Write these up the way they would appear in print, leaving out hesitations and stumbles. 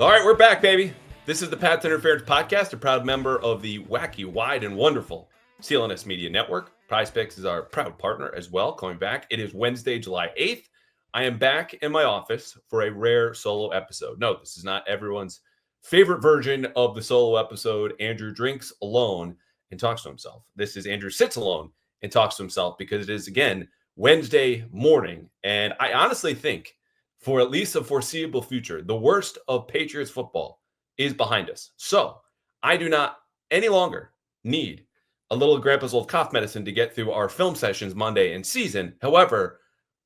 All right, we're back, baby. This is the Pats Interference Podcast, a proud member of the wacky, wide, and wonderful CLNS Media Network. Prize Picks is our proud partner as well. Coming back, it is Wednesday, July 8th. I am back in my office for a rare solo episode. No, this is not everyone's favorite version of the solo episode. Andrew drinks alone and talks to himself. This is Andrew sits alone and talks to himself because it is, again, Wednesday morning. And I honestly think, for at least a foreseeable future, the worst of Patriots football is behind us. So I do not any longer need a little grandpa's old cough medicine to get through our film sessions Monday in season. However,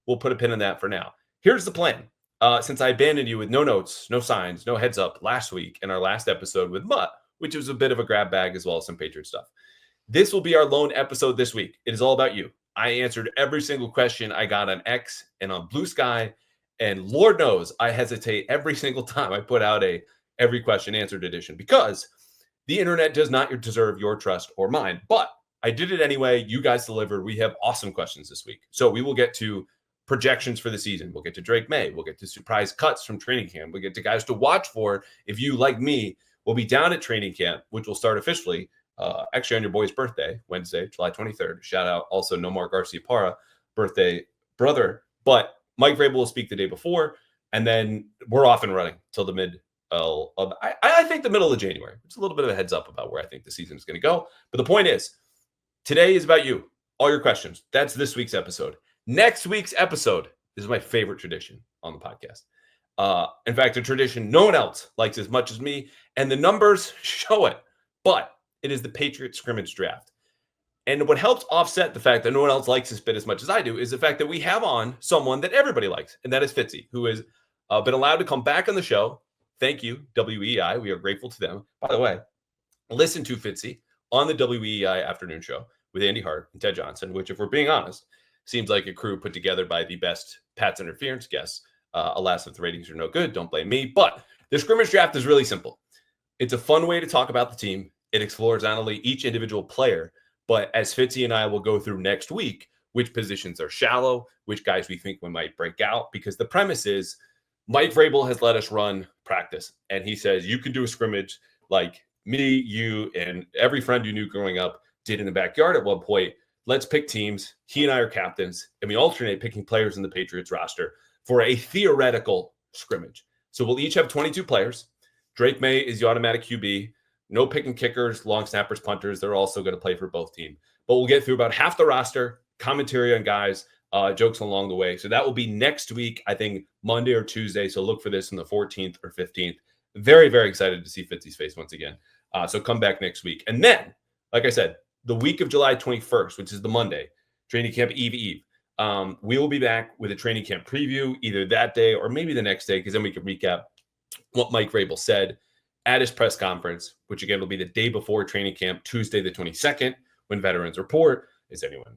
we'll put a pin in that for now. Here's the plan. Since I abandoned you with no notes, no signs, no heads up last week in our last episode with Mutt, which was a bit of a grab bag as well as some Patriot stuff. This will be our lone episode this week. It is all about you. I answered every single question I got on X and on Blue Sky. And Lord knows I hesitate every single time I put out a every question answered edition because the internet does not deserve your trust or mine. But I did it anyway. You guys delivered. We have awesome questions this week. So we will get to projections for the season. We'll get to Drake Maye. We'll get to surprise cuts from training camp. We'll get to guys to watch for if you, like me, will be down at training camp, which will start officially actually on your boy's birthday, Wednesday, July 23rd. Shout out also Nomar Garcia-Parra, birthday brother. But Mike Vrabel will speak the day before, and then we're off and running till the I think the middle of January. It's a little bit of a heads up about where I think the season is going to go. But the point is, today is about you, all your questions. That's this week's episode. Next week's episode is my favorite tradition on the podcast. In fact, a tradition no one else likes as much as me, and the numbers show it. But it is the Patriots scrimmage draft. And what helps offset the fact that no one else likes this bit as much as I do is the fact that we have on someone that everybody likes, and that is Fitzy, who has been allowed to come back on the show. Thank you, WEI. We are grateful to them. By the way, listen to Fitzy on the WEI afternoon show with Andy Hart and Ted Johnson, which, if we're being honest, seems like a crew put together by the best Pats interference guests. Alas, if the ratings are no good, don't blame me. But the scrimmage draft is really simple. It's a fun way to talk about the team. It explores not only each individual player, but as Fitzy and I will go through next week, which positions are shallow, which guys we think we might break out, because the premise is Mike Vrabel has let us run practice. And he says, you can do a scrimmage like me, you, and every friend you knew growing up did in the backyard at one point. Let's pick teams. He and I are captains, and we alternate picking players in the Patriots roster for a theoretical scrimmage. So we'll each have 22 players. Drake Maye is the automatic QB. No picking kickers, long snappers, punters. They're also going to play for both teams. But we'll get through about half the roster, commentary on guys, jokes along the way. So that will be next week, I think Monday or Tuesday. So look for this on the 14th or 15th. Very, very excited to see Fitzy's face once again. So come back next week. And then, like I said, the week of July 21st, which is the Monday, training camp eve. We will be back with a training camp preview either that day or maybe the next day, because then we can recap what Mike Vrabel said at his press conference, which again will be the day before training camp, Tuesday the 22nd, when veterans report. Is anyone,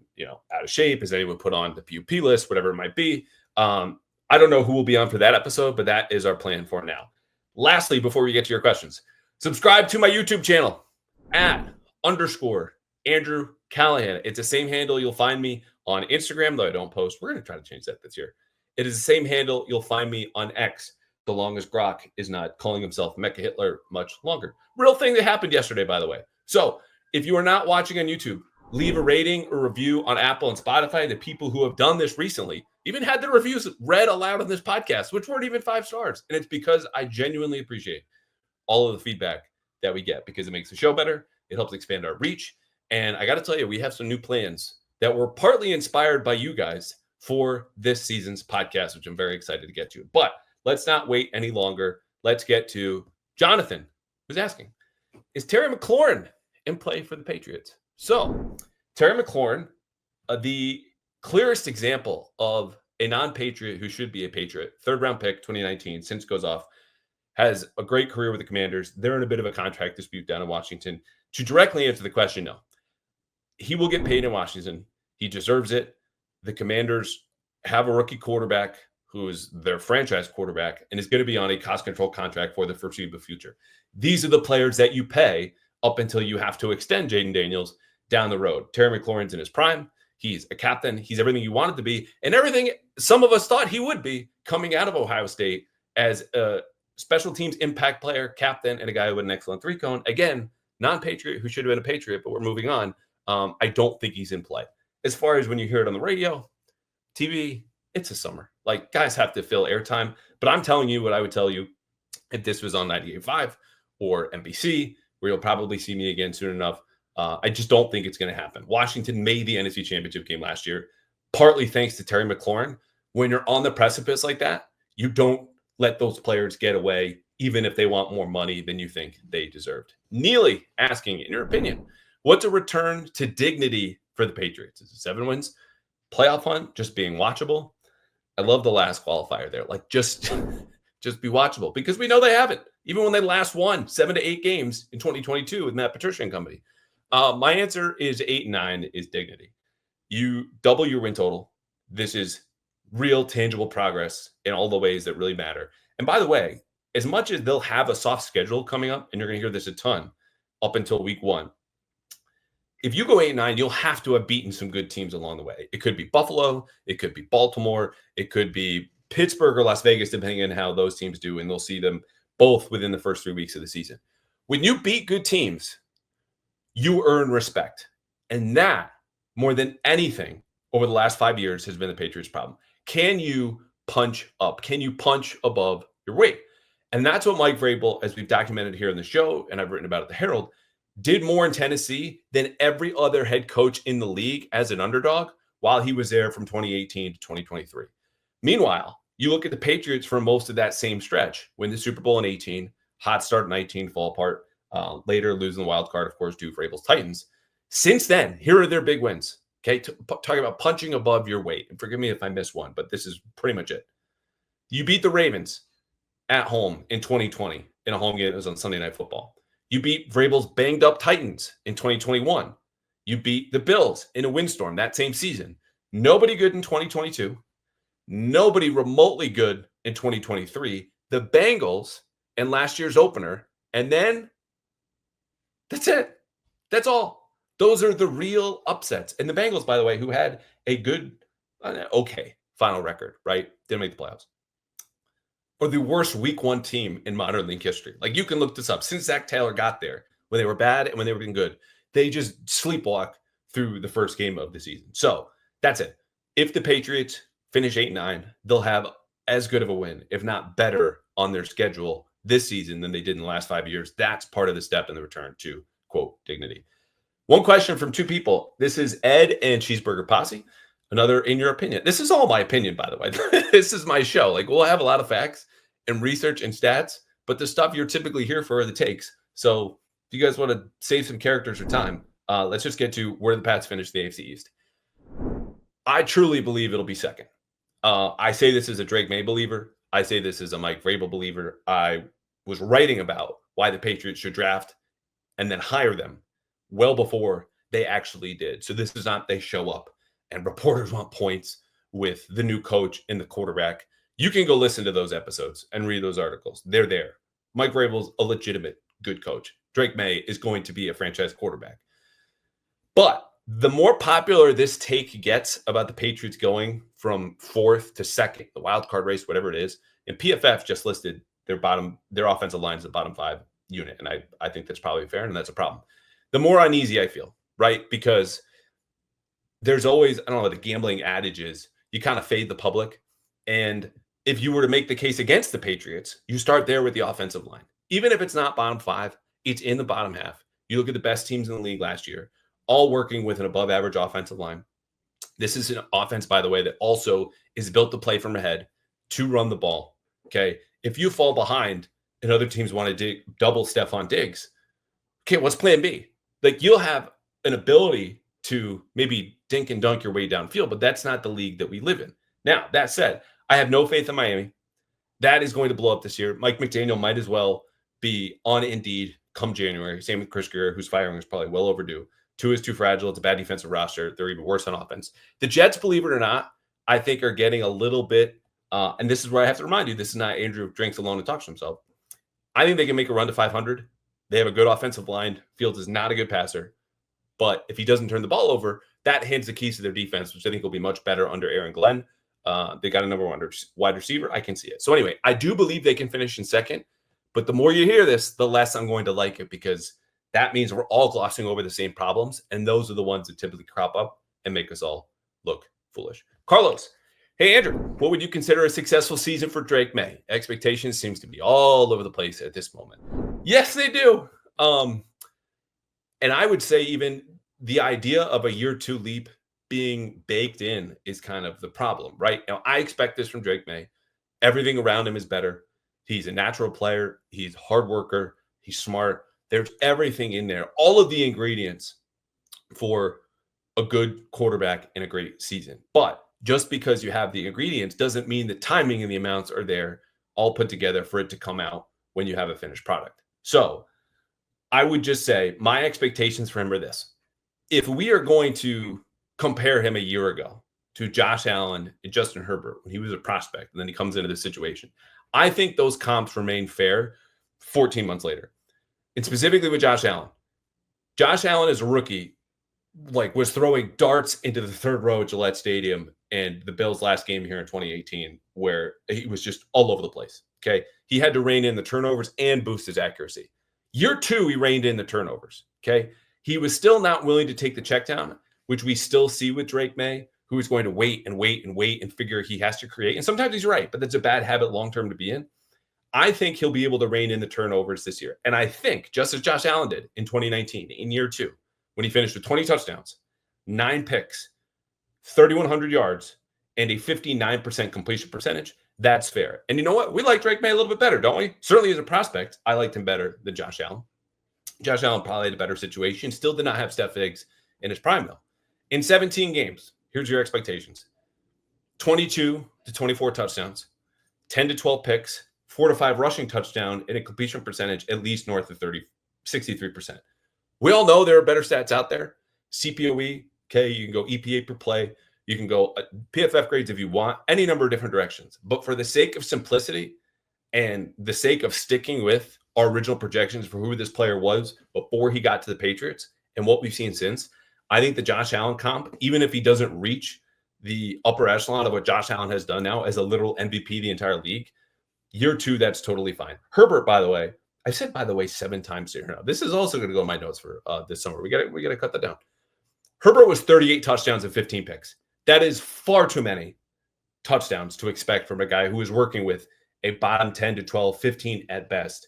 out of shape? Is anyone put on the PUP list? Whatever it might be. I don't know who will be on for that episode, but that is our plan for now. Lastly, before we get to your questions, subscribe to my YouTube channel @_Andrew Callahan. It's the same handle you'll find me on Instagram, though I don't post. We're going to try to change that this year. It is the same handle you'll find me on X, so long as Grok is not calling himself Mecha Hitler much longer. Real thing that happened yesterday, by the way. So if you are not watching on YouTube, leave a rating or review on Apple and Spotify. The people who have done this recently even had their reviews read aloud on this podcast, which weren't even 5 stars. And it's because I genuinely appreciate all of the feedback that we get, because it makes the show better. It helps expand our reach. And I got to tell you, we have some new plans that were partly inspired by you guys for this season's podcast, which I'm very excited to get to. But let's not wait any longer. Let's get to Jonathan, who's asking, is Terry McLaurin in play for the Patriots? So Terry McLaurin, the clearest example of a non-Patriot who should be a Patriot, 3rd-round pick, 2019, since goes off, has a great career with the Commanders. They're in a bit of a contract dispute down in Washington. To directly answer the question, no. He will get paid in Washington. He deserves it. The Commanders have a rookie quarterback who is their franchise quarterback and is going to be on a cost control contract for the foreseeable future. These are the players that you pay up until you have to extend Jaden Daniels down the road. Terry McLaurin's in his prime. He's a captain. He's everything you wanted to be, and everything some of us thought he would be coming out of Ohio State as a special teams impact player, captain, and a guy with an excellent three cone. Again, non-Patriot who should have been a Patriot, but we're moving on. I don't think he's in play. As far as when you hear it on the radio, TV, it's a summer. Like, guys have to fill airtime. But I'm telling you what I would tell you if this was on 98.5 or NBC, where you'll probably see me again soon enough. I just don't think it's going to happen. Washington made the NFC Championship game last year, partly thanks to Terry McLaurin. When you're on the precipice like that, you don't let those players get away, even if they want more money than you think they deserved. Neely asking, in your opinion, what's a return to dignity for the Patriots? Is it 7 wins? Playoff hunt, just being watchable? I love the last qualifier there. Like, just be watchable, because we know they haven't. Even when they last won 7 to 8 games in 2022 with Matt Patricia and company. My answer is 8-9 is dignity. You double your win total. This is real tangible progress in all the ways that really matter. And by the way, as much as they'll have a soft schedule coming up, and you're going to hear this a ton up until week 1, if you go 8-9, you'll have to have beaten some good teams along the way. It could be Buffalo, it could be Baltimore, it could be Pittsburgh or Las Vegas, depending on how those teams do, and they'll see them both within the first 3 weeks of the season. When you beat good teams, you earn respect. And that, more than anything, over the last 5 years has been the Patriots' problem. Can you punch up? Can you punch above your weight? And that's what Mike Vrabel, as we've documented here in the show, and I've written about it at the Herald, did more in Tennessee than every other head coach in the league as an underdog while he was there from 2018 to 2023. Meanwhile, you look at the Patriots for most of that same stretch, win the Super Bowl in 18, hot start in 19, fall apart, later losing the wild card, of course, due Vrabel's Titans. Since then, here are their big wins. Okay, talking about punching above your weight. And forgive me if I miss one, but this is pretty much it. You beat the Ravens at home in 2020 in a home game that was on Sunday Night Football. You beat Vrabel's banged up Titans in 2021. You beat the Bills in a windstorm that same season. Nobody good in 2022. Nobody remotely good in 2023. The Bengals and last year's opener. And then that's it. That's all. Those are the real upsets. And the Bengals, by the way, who had a good, okay final record, right? Didn't make the playoffs. Or the worst week 1 team in modern league history. Like, you can look this up. Since Zach Taylor got there, when they were bad and when they were being good, they just sleepwalk through the first game of the season. So that's it. If the Patriots finish 8-9, they'll have as good of a win, if not better, on their schedule this season than they did in the last 5 years. That's part of the step in the return to, quote, dignity. One question from 2 people. This is Ed and Cheeseburger Posse. Another, in your opinion. This is all my opinion, by the way. This is my show. Like, we'll have a lot of facts and research and stats, but the stuff you're typically here for are the takes. So if you guys want to save some characters or time, let's just get to where the Pats finished the AFC East. I truly believe it'll be second. I say this as a Drake Maye believer. I say this as a Mike Vrabel believer. I was writing about why the Patriots should draft and then hire them well before they actually did. So this is not they show up and reporters want points with the new coach and the quarterback. You can go listen to those episodes and read those articles. They're there. Mike Vrabel's a legitimate good coach. Drake Maye is going to be a franchise quarterback. But the more popular this take gets about the Patriots going from 4th to 2nd, the wild card race, whatever it is, and PFF just listed their offensive line as the bottom 5 unit. And I think that's probably fair, and that's a problem. The more uneasy I feel, right? Because there's always, I don't know what the gambling adage is, you kind of fade the public. And if you were to make the case against the Patriots, you start there with the offensive line. Even if it's not bottom 5, it's in the bottom half. You look at the best teams in the league last year, all working with an above average offensive line. This is an offense, by the way, that also is built to play from ahead, to run the ball. Okay. If you fall behind and other teams want to double Stephon Diggs, okay, what's plan B? Like, you'll have an ability to maybe dink and dunk your way downfield, but that's not the league that we live in. Now, that said, I have no faith in Miami. That is going to blow up this year. Mike McDaniel might as well be on Indeed come January. Same with Chris Greer, whose firing is probably well overdue. 2 is too fragile. It's a bad defensive roster. They're even worse on offense. The Jets, believe it or not, I think are getting a little bit, and this is where I have to remind you, this is not Andrew drinks alone and talks to himself. I think they can make a run to 500. They have a good offensive line. Fields is not a good passer. But if he doesn't turn the ball over, that hands the keys to their defense, which I think will be much better under Aaron Glenn. They got a number one wide receiver. I can see it. So anyway, I do believe they can finish in second. But the more you hear this, the less I'm going to like it, because that means we're all glossing over the same problems. And those are the ones that typically crop up and make us all look foolish. Carlos, hey, Andrew, what would you consider a successful season for Drake Maye? Expectations seems to be all over the place at this moment. Yes, they do. And I would say even the idea of a year two leap being baked in is kind of the problem, right? Now, I expect this from Drake Maye. Everything around him is better. He's a natural player. He's a hard worker. He's smart. There's everything in there, all of the ingredients for a good quarterback in a great season. But just because you have the ingredients doesn't mean the timing and the amounts are there all put together for it to come out when you have a finished product. So I would just say my expectations for him are this. If we are going to compare him a year ago to Josh Allen and Justin Herbert when he was a prospect, and then he comes into this situation, I think those comps remain fair 14 months later. And specifically with Josh Allen. Josh Allen is a rookie, was throwing darts into the third row at Gillette Stadium and the Bills' last game here in 2018, where he was just all over the place. Okay. He had to rein in the turnovers and boost his accuracy. Year two, he reined in the turnovers. Okay. He was still not willing to take the check down, which we still see with Drake Maye, who is going to wait and figure he has to create. And sometimes he's right, but that's a bad habit long-term to be in. I think he'll be able to rein in the turnovers this year. And I think, just as Josh Allen did in 2019, in year two, when he finished with 20 touchdowns, 9 picks, 3,100 yards, and a 59% completion percentage, that's fair. And you know what? We like Drake Maye a little bit better, don't we? Certainly as a prospect, I liked him better than Josh Allen. Josh Allen probably had a better situation. Still did not have Steph Diggs in his prime, though. In 17 games, here's your expectations. 22 to 24 touchdowns, 10 to 12 picks, 4 to 5 rushing touchdown, and a completion percentage at least north of 63%. We all know there are better stats out there. CPOE, okay, you can go EPA per play. You can go PFF grades if you want, any number of different directions. But for the sake of simplicity and the sake of sticking with our original projections for who this player was before he got to the Patriots and what we've seen since, I think the Josh Allen comp, even if he doesn't reach the upper echelon of what Josh Allen has done now as a literal MVP the entire league, year two, that's totally fine. Herbert, by the way, I said, by the way, 7 times here now. This is also going to go in my notes for this summer. We got to cut that down. Herbert was 38 touchdowns and 15 picks. That is far too many touchdowns to expect from a guy who is working with a bottom 10 to 12, 15 at best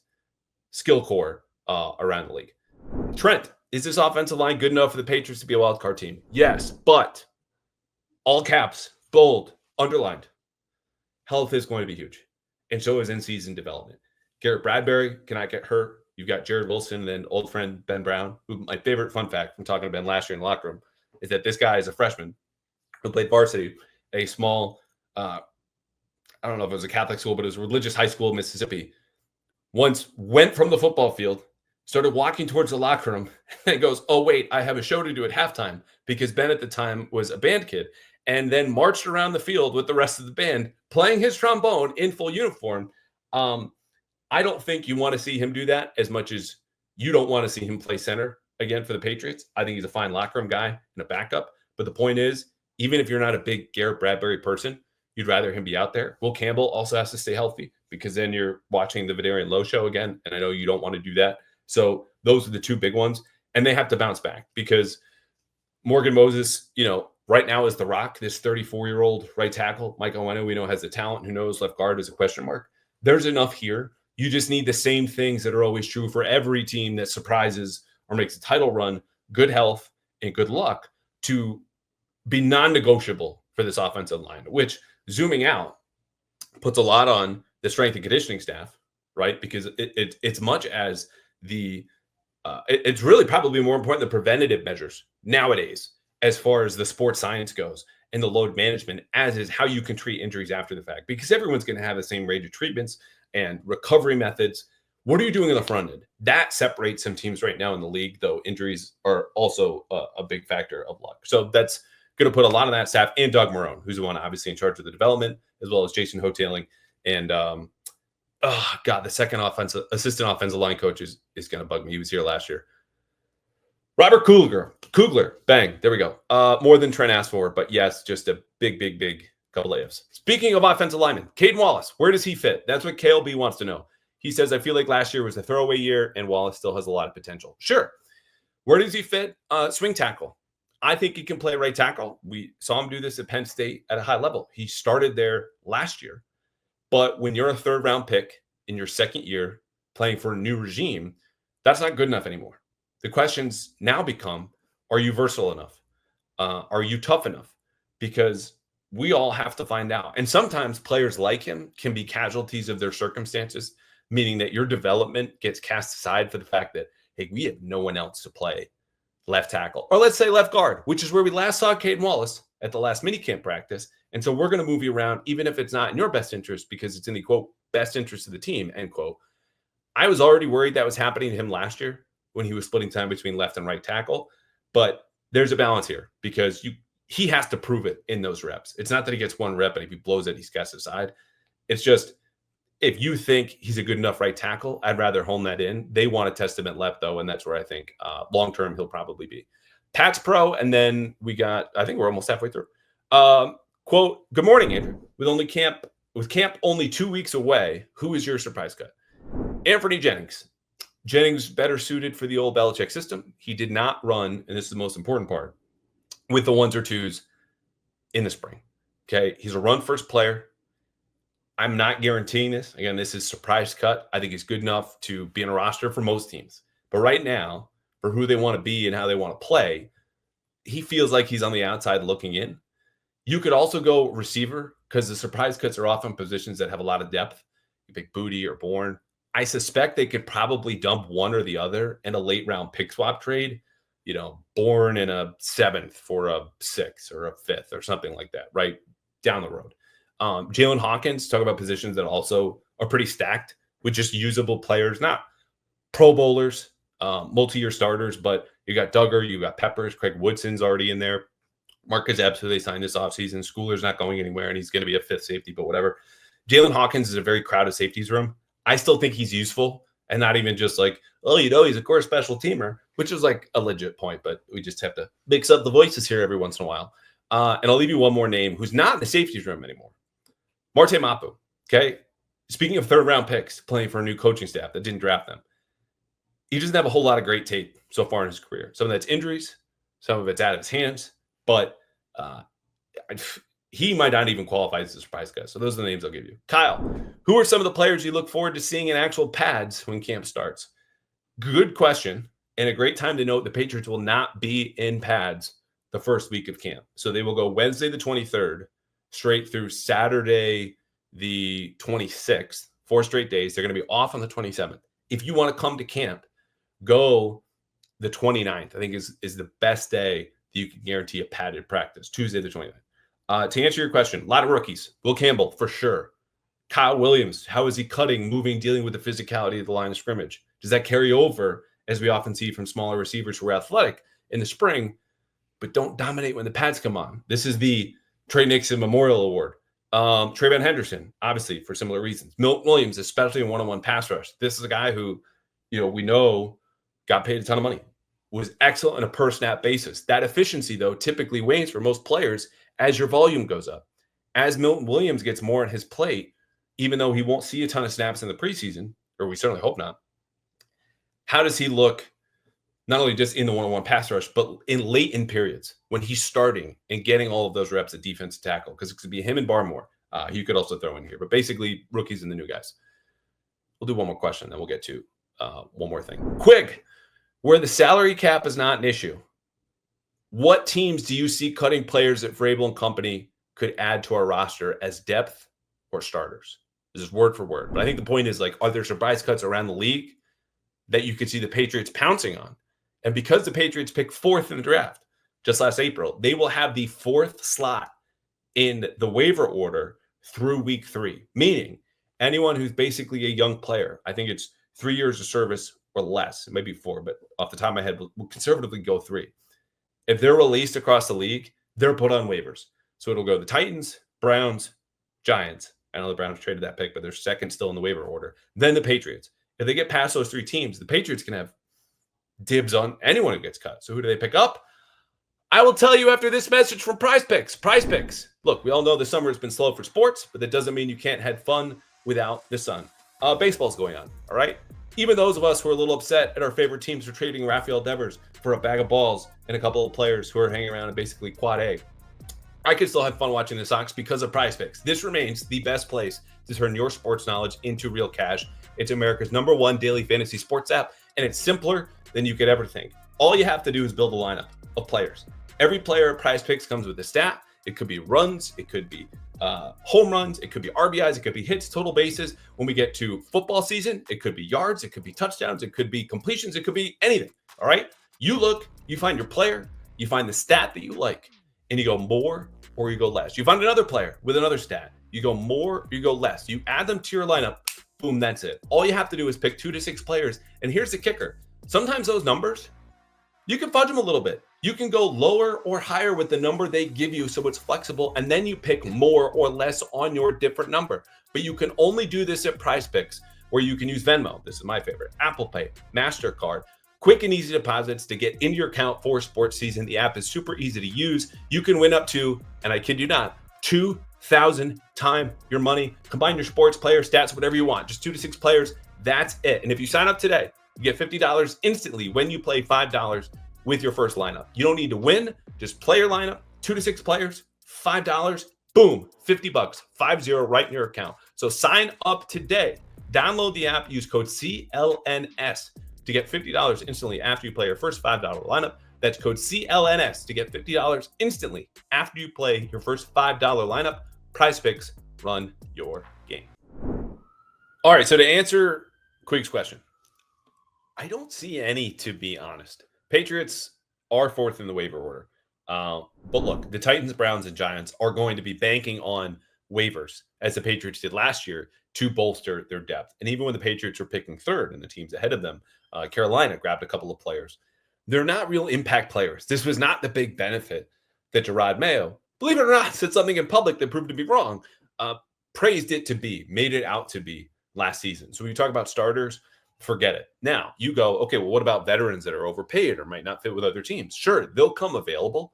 skill core around the league. Trent, is this offensive line good enough for the Patriots to be a wild card team? Yes, but all caps, bold, underlined. Health is going to be huge, and so is in-season development. Garrett Bradbury cannot get hurt. You've got Jared Wilson and then old friend Ben Brown, who my favorite fun fact from talking to Ben last year in the locker room is that this guy is a freshman who played varsity, a small, I don't know if it was a Catholic school, but it was a religious high school in Mississippi. Once went from the football field, started walking towards the locker room, and goes, oh, wait, I have a show to do at halftime, because Ben at the time was a band kid, and then marched around the field with the rest of the band, playing his trombone in full uniform. I don't think you want to see him do that as much as you don't want to see him play center again for the Patriots. I think he's a fine locker room guy and a backup. But the point is, even if you're not a big Garrett Bradbury person, you'd rather him be out there. Will Campbell also has to stay healthy, because then you're watching the Vidarian Lowe show again, and I know you don't want to do that. So those are the two big ones, and they have to bounce back, because Morgan Moses, right now is the rock, this 34-year-old right tackle. Mike Oweno, we know, has the talent. Who knows? Left guard is a question mark. There's enough here. You just need the same things that are always true for every team that surprises or makes a title run: good health and good luck, to be non-negotiable for this offensive line, which, zooming out, puts a lot on the strength and conditioning staff, right? Because it's much as it's really probably more important than preventative measures nowadays, as far as the sports science goes and the load management, as is how you can treat injuries after the fact, because everyone's going to have the same range of treatments and recovery methods. What are you doing in the front end? That separates some teams right now in the league, though injuries are also a big factor of luck. So that's going to put a lot of that staff, and Doug Marone, who's the one obviously in charge of the development, as well as Jason Hotailing. And the second assistant offensive line coach is going to bug me. He was here last year. Robert Kugler, bang, there we go. More than Trent asked for, but yes, just a big Couple of ifs. Speaking of offensive linemen, Caden Wallace, where does he fit? That's what KLB wants to know. He says, I feel like last year was a throwaway year and Wallace still has a lot of potential. Sure. Where does he fit? Swing tackle. I think he can play right tackle. We saw him do this at Penn State at a high level. He started there last year. But when you're a third-round pick in your second year playing for a new regime, that's not good enough anymore. The questions now become, are you versatile enough? Are you tough enough? Because we all have to find out. And sometimes players like him can be casualties of their circumstances, meaning that your development gets cast aside for the fact that, hey, we have no one else to play left tackle. Or let's say left guard, which is where we last saw Caden Wallace at the last minicamp practice. And so we're going to move you around, even if it's not in your best interest, because it's in the, quote, best interest of the team, end quote. I was already worried that was happening to him last year when he was splitting time between left and right tackle. But there's a balance here because he has to prove it in those reps. It's not that he gets one rep and if he blows it, he's cast aside. It's just, if you think he's a good enough right tackle, I'd rather hone that in. They want to test him at left, though, and that's where I think long-term he'll probably be. Pat's pro, and then we got, I think we're almost halfway through. Quote, good morning, Andrew. With camp only 2 weeks away, who is your surprise cut? Anthony Jennings. Jennings better suited for the old Belichick system. He did not run, and this is the most important part, with the ones or twos in the spring. Okay, he's a run-first player. I'm not guaranteeing this. Again, this is surprise cut. I think he's good enough to be in a roster for most teams. But right now, for who they want to be and how they want to play, he feels like he's on the outside looking in. You could also go receiver because the surprise cuts are often positions that have a lot of depth. You pick Booty or Bourne. I suspect they could probably dump one or the other in a late round pick swap trade. You know, Bourne in a 7th for a 6th or a 5th or something like that, right down the road. Jalen Hawkins, talk about positions that also are pretty stacked with just usable players, not pro bowlers, multi-year starters, but you got Duggar, you got Peppers, Craig Woodson's already in there. Marcus Epps, who they signed this offseason. Schooler's not going anywhere, and he's going to be a 5th safety, but whatever. Jalen Hawkins is a very crowded safeties room. I still think he's useful and not even just like, oh, you know, he's a core special teamer, which is like a legit point, but we just have to mix up the voices here every once in a while. And I'll leave you one more name who's not in the safeties room anymore. Marte Mapu, okay? Speaking of third-round picks playing for a new coaching staff that didn't draft them, he doesn't have a whole lot of great tape so far in his career. Some of that's injuries, some of it's out of his hands, but he might not even qualify as a surprise guy. So those are the names I'll give you. Kyle, who are some of the players you look forward to seeing in actual pads when camp starts? Good question, and a great time to note the Patriots will not be in pads the first week of camp. So they will go Wednesday the 23rd straight through Saturday the 26th, 4 straight days. They're going to be off on the 27th. If you want to come to camp, go the 29th, I think is the best day that you can guarantee a padded practice, Tuesday the 29th. To answer your question, a lot of rookies. Will Campbell, for sure. Kyle Williams, how is he cutting, moving, dealing with the physicality of the line of scrimmage? Does that carry over, as we often see from smaller receivers who are athletic in the spring, but don't dominate when the pads come on? This is the Trey Nixon Memorial Award. Trayvon Henderson, obviously, for similar reasons. Milton Williams, especially in one-on-one pass rush. This is a guy who, you know, we know got paid a ton of money, was excellent on a per-snap basis. That efficiency, though, typically wanes for most players as your volume goes up. As Milton Williams gets more on his plate, even though he won't see a ton of snaps in the preseason, or we certainly hope not, how does he look not only just in the one-on-one pass rush, but in late in periods when he's starting and getting all of those reps at defensive tackle? Because it could be him and Barmore. You could also throw in here, but basically rookies and the new guys. We'll do one more question, then we'll get to one more thing. Quick, where the salary cap is not an issue, what teams do you see cutting players that Vrabel and company could add to our roster as depth or starters? This is word for word. But I think the point is, like, are there surprise cuts around the league that you could see the Patriots pouncing on? And because the Patriots picked 4th in the draft just last April, they will have the 4th slot in the waiver order through week 3, meaning anyone who's basically a young player. I think it's 3 years of service or less. It might be 4, but off the top of my head, we'll conservatively go 3. If they're released across the league, they're put on waivers. So it'll go the Titans, Browns, Giants. I know the Browns traded that pick, but they're second still in the waiver order. Then the Patriots. If they get past those 3 teams, the Patriots can have dibs on anyone who gets cut. So who do they pick up? I will tell you after this message from Prize Picks. Prize Picks. Look, we all know the summer has been slow for sports, but that doesn't mean you can't have fun without the sun. Baseball's going on, all right? Even those of us who are a little upset at our favorite teams for trading Rafael Devers for a bag of balls and a couple of players who are hanging around in basically quad A, I can still have fun watching the Sox because of Prize Picks. This remains the best place to turn your sports knowledge into real cash. It's America's #1 daily fantasy sports app, and it's simpler than you could ever think. All you have to do is build a lineup of players. Every player at Prize Picks comes with a stat. It could be runs, it could be home runs, it could be RBIs, it could be hits, total bases. When we get to football season, it could be yards, it could be touchdowns, it could be completions, it could be anything. All right. You look, you find your player, you find the stat that you like, and you go more or you go less. You find another player with another stat. You go more or you go less. You add them to your lineup. Boom, that's it. All you have to do is pick 2 to 6 players. And here's the kicker. Sometimes those numbers, you can fudge them a little bit. You can go lower or higher with the number they give you so it's flexible, and then you pick more or less on your different number. But you can only do this at Prize Picks, where you can use Venmo. This is my favorite. Apple Pay, MasterCard. Quick and easy deposits to get into your account for sports season. The app is super easy to use. You can win up to, and I kid you not, 2,000 times your money. Combine your sports, players, stats, whatever you want. Just 2 to 6 players. That's it. And if you sign up today, you get $50 instantly when you play $5 with your first lineup. You don't need to win. Just play your lineup. 2 to 6 players, $5. Boom, $50, 50 right in your account. So sign up today. Download the app. Use code CLNS to get $50 instantly after you play your first $5 lineup. That's code CLNS to get $50 instantly after you play your first $5 lineup. Prize Picks, run your game. All right, so to answer Quig's question, I don't see any, to be honest. Patriots are 4th in the waiver order. But look, the Titans, Browns, and Giants are going to be banking on waivers, as the Patriots did last year, to bolster their depth. And even when the Patriots were picking 3rd and the teams ahead of them, Carolina grabbed a couple of players. They're not real impact players. This was not the big benefit that Gerard Mayo, believe it or not, said something in public that proved to be wrong, praised it to be, made it out to be last season. So when you talk about starters, forget it. Now you go, okay, well, what about veterans that are overpaid or might not fit with other teams? Sure, they'll come available,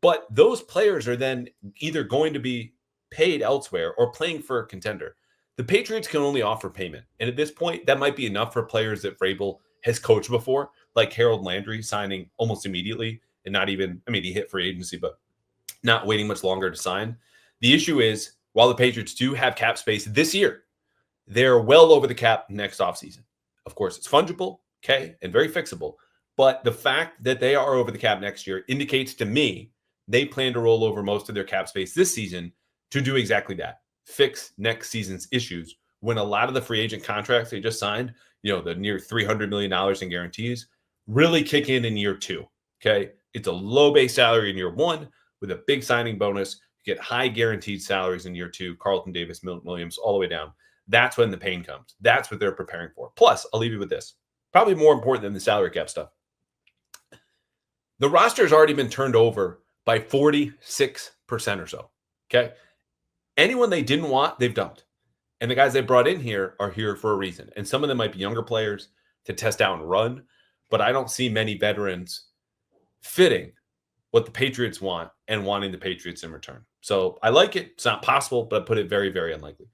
but those players are then either going to be paid elsewhere or playing for a contender. The Patriots can only offer payment. And at this point, that might be enough for players that Vrabel has coached before, like Harold Landry signing almost immediately and not even, he hit free agency, but not waiting much longer to sign. The issue is, while the Patriots do have cap space this year, they're well over the cap next offseason. Of course, it's fungible, okay, and very fixable. But the fact that they are over the cap next year indicates to me they plan to roll over most of their cap space this season to do exactly that, fix next season's issues, when a lot of the free agent contracts they just signed, the near $300 million in guarantees, really kick in year 2, okay? It's a low base salary in year 1 with a big signing bonus. You get high guaranteed salaries in year 2, Carlton Davis, Milton Williams, all the way down. That's when the pain comes. That's what they're preparing for. Plus, I'll leave you with this. Probably more important than the salary cap stuff. The roster has already been turned over by 46% or so. Okay. Anyone they didn't want, they've dumped. And the guys they brought in here are here for a reason. And some of them might be younger players to test out and run. But I don't see many veterans fitting what the Patriots want and wanting the Patriots in return. So I like it. It's not possible, but I put it very, very unlikely.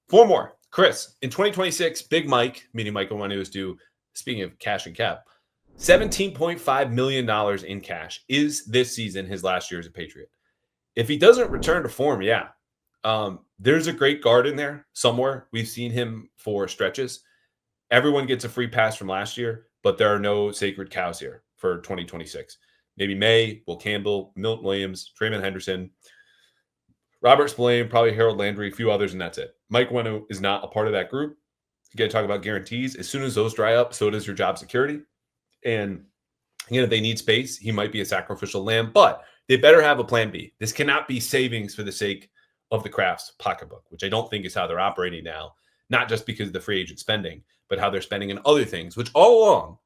4 more. Chris, in 2026, Big Mike, meaning Michael Money was due, speaking of cash and cap, $17.5 million in cash. Is this season his last year as a Patriot? If he doesn't return to form, yeah. There's a great guard in there somewhere. We've seen him for stretches. Everyone gets a free pass from last year, but there are no sacred cows here for 2026. Maybe Maye, Will Campbell, Milton Williams, Trayvon Henderson, Robert Spillane, probably Harold Landry, a few others, and that's it. Mike Wenu is not a part of that group. You got to talk about guarantees. As soon as those dry up, so does your job security. And if they need space, he might be a sacrificial lamb, but they better have a plan B. This cannot be savings for the sake of the Kraft's pocketbook, which I don't think is how they're operating now, not just because of the free agent spending, but how they're spending in other things, which all along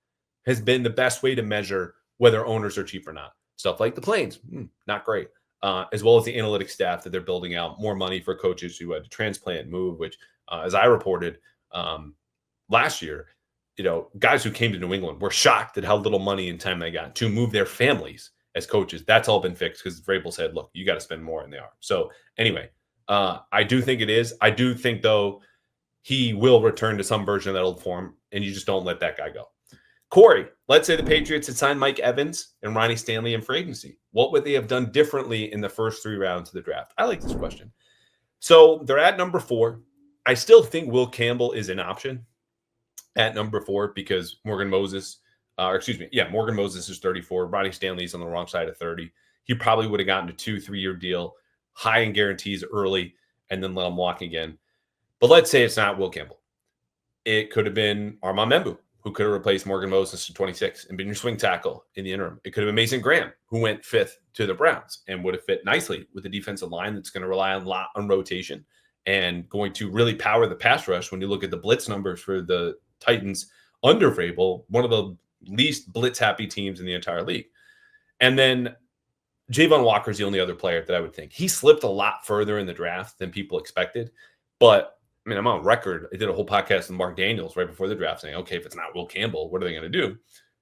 has been the best way to measure whether owners are cheap or not. Stuff like the planes, not great. As well as the analytics staff that they're building out, more money for coaches who had to transplant and move, which, as I reported last year, guys who came to New England were shocked at how little money and time they got to move their families as coaches. That's all been fixed because Vrabel said, look, you got to spend more, and they are. So anyway, I do think it is. I do think, though, he will return to some version of that old form, and you just don't let that guy go. Corey, let's say the Patriots had signed Mike Evans and Ronnie Stanley in free agency. What would they have done differently in the first 3 rounds of the draft? I like this question. So they're at number 4. I still think Will Campbell is an option at number 4 because Morgan Moses is 34. Ronnie Stanley's on the wrong side of 30. He probably would have gotten a 2-3-year deal, high in guarantees early, and then let him walk again. But let's say it's not Will Campbell. It could have been Armand Membu, who could have replaced Morgan Moses in 26 and been your swing tackle in the interim. It could have been Mason Graham, who went 5th to the Browns and would have fit nicely with a defensive line that's going to rely a lot on rotation and going to really power the pass rush. When you look at the blitz numbers for the Titans under Vrabel, one of the least blitz-happy teams in the entire league. And then Javon Walker's the only other player that I would think. He slipped a lot further in the draft than people expected, but I mean, I'm on record. I did a whole podcast with Mark Daniels right before the draft saying, okay, if it's not Will Campbell, what are they going to do?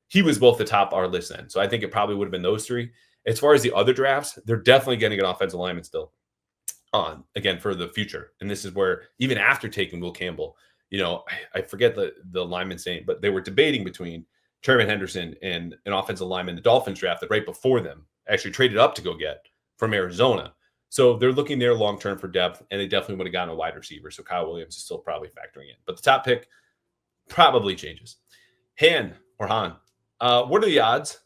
He was both the top our list then. So I think it probably would have been those 3. As far as the other drafts, they're definitely getting an offensive lineman still on, again, for the future. And this is where, even after taking Will Campbell, I forget the lineman's name, but they were debating between Trayvon Henderson and an offensive lineman the Dolphins drafted right before them, actually traded up to go get from Arizona. So they're looking there long-term for depth, and they definitely would have gotten a wide receiver. So Kyle Williams is still probably factoring in. But the top pick probably changes. Han, what are the odds?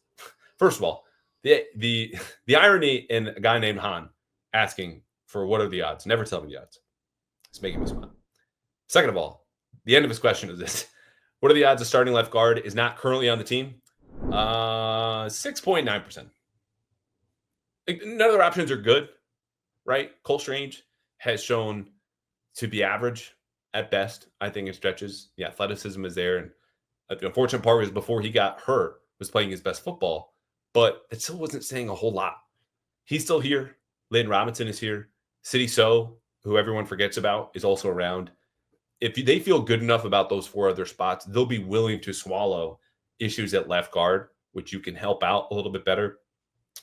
First of all, the irony in a guy named Han asking for what are the odds. Never tell me the odds. It's making me smile. Second of all, the end of his question is this. What are the odds of starting left guard is not currently on the team? 6.9%. None of their options are good. Right? Cole Strange has shown to be average at best, I think, in stretches. The athleticism is there. And the unfortunate part was before he got hurt, was playing his best football, but it still wasn't saying a whole lot. He's still here. Layden Robinson is here. City So, who everyone forgets about, is also around. If they feel good enough about those 4 other spots, they'll be willing to swallow issues at left guard, which you can help out a little bit better,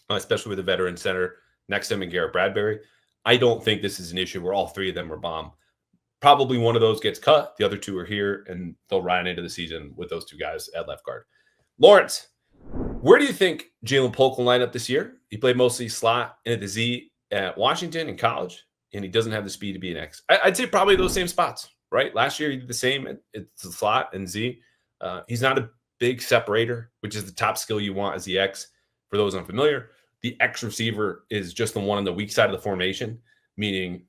especially with a veteran center next to him and Garrett Bradbury. I don't think this is an issue where all 3 of them are bomb. Probably one of those gets cut. The other 2 are here, and they'll ride into the season with those 2 guys at left guard. Lawrence, where do you think Jaylen Pulk will line up this year? He played mostly slot and at the Z at Washington in college, and he doesn't have the speed to be an X. I'd say probably those same spots, right? Last year he did the same. It's the slot and Z. He's not a big separator, which is the top skill you want as the X. For those unfamiliar, the X receiver is just the one on the weak side of the formation, meaning,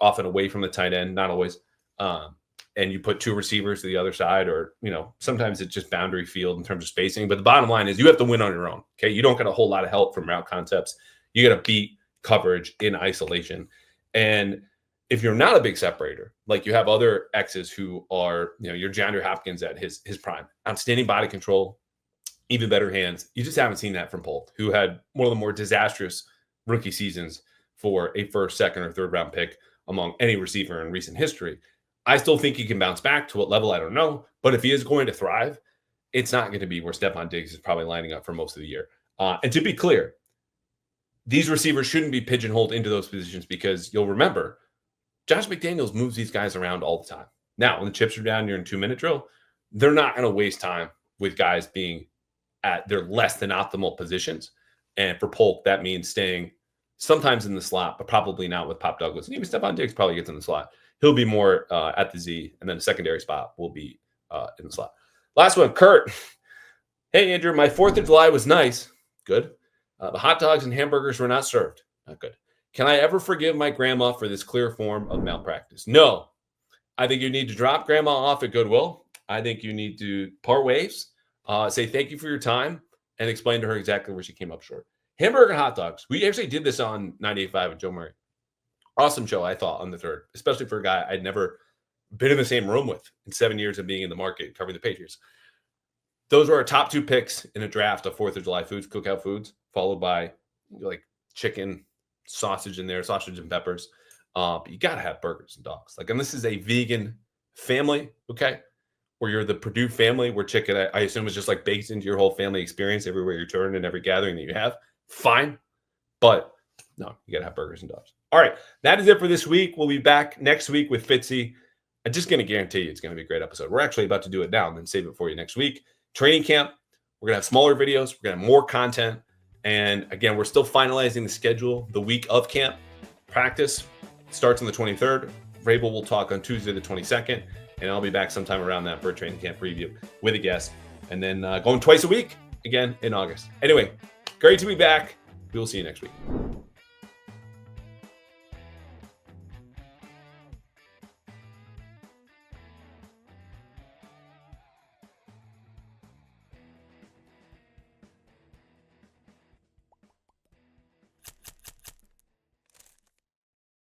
often away from the tight end, not always. And you put 2 receivers to the other side, or, sometimes it's just boundary field in terms of spacing. But the bottom line is you have to win on your own. Okay. You don't get a whole lot of help from route concepts. You got to beat coverage in isolation. And if you're not a big separator, like you have other X's who are, your DeAndre Hopkins at his prime, outstanding body control, even better hands. You just haven't seen that from Pulk, who had one of the more disastrous rookie seasons for a first, second, or third round pick among any receiver in recent history. I still think he can bounce back. To what level, I don't know. But if he is going to thrive, it's not going to be where Stephon Diggs is probably lining up for most of the year. And to be clear, these receivers shouldn't be pigeonholed into those positions because you'll remember Josh McDaniels moves these guys around all the time. Now, when the chips are down, you're in 2-minute drill, they're not going to waste time with guys being at their less than optimal positions. And for Polk, that means staying sometimes in the slot, but probably not with Pop Douglas. And even Stephon Diggs probably gets in the slot. He'll be more at the Z, and then the secondary spot will be in the slot. Last one, Kurt. Hey, Andrew, my 4th of July was nice. Good. The hot dogs and hamburgers were not served. Not good. Can I ever forgive my grandma for this clear form of malpractice? No. I think you need to drop grandma off at Goodwill. I think you need to part ways, say thank you for your time, and explain to her exactly where she came up short. Hamburger and hot dogs. We actually did this on 98.5 with Joe Murray. Awesome show, I thought, on the 3rd, especially for a guy I'd never been in the same room with in 7 years of being in the market covering the Patriots. Those were our top 2 picks in a draft of 4th of July foods, cookout foods, followed by like chicken, sausage in there, sausage and peppers. But you got to have burgers and dogs. And this is a vegan family, okay, where you're the Purdue family, where chicken, I assume, is just like baked into your whole family experience everywhere you turn and every gathering that you have. fine. But no, you got to have burgers and doves. All right, that is it for this week. We'll be back next week with Fitzy. I'm just going to guarantee you it's going to be a great episode. We're actually about to do it now and then save it for you next week. Training camp, we're going to have smaller videos. We're going to have more content. And again, we're still finalizing the schedule. The week of camp practice starts on the 23rd. Vrabel will talk on Tuesday the 22nd. And I'll be back sometime around that for a training camp preview with a guest. And then going twice a week again in August. Anyway, great to be back. We will see you next week.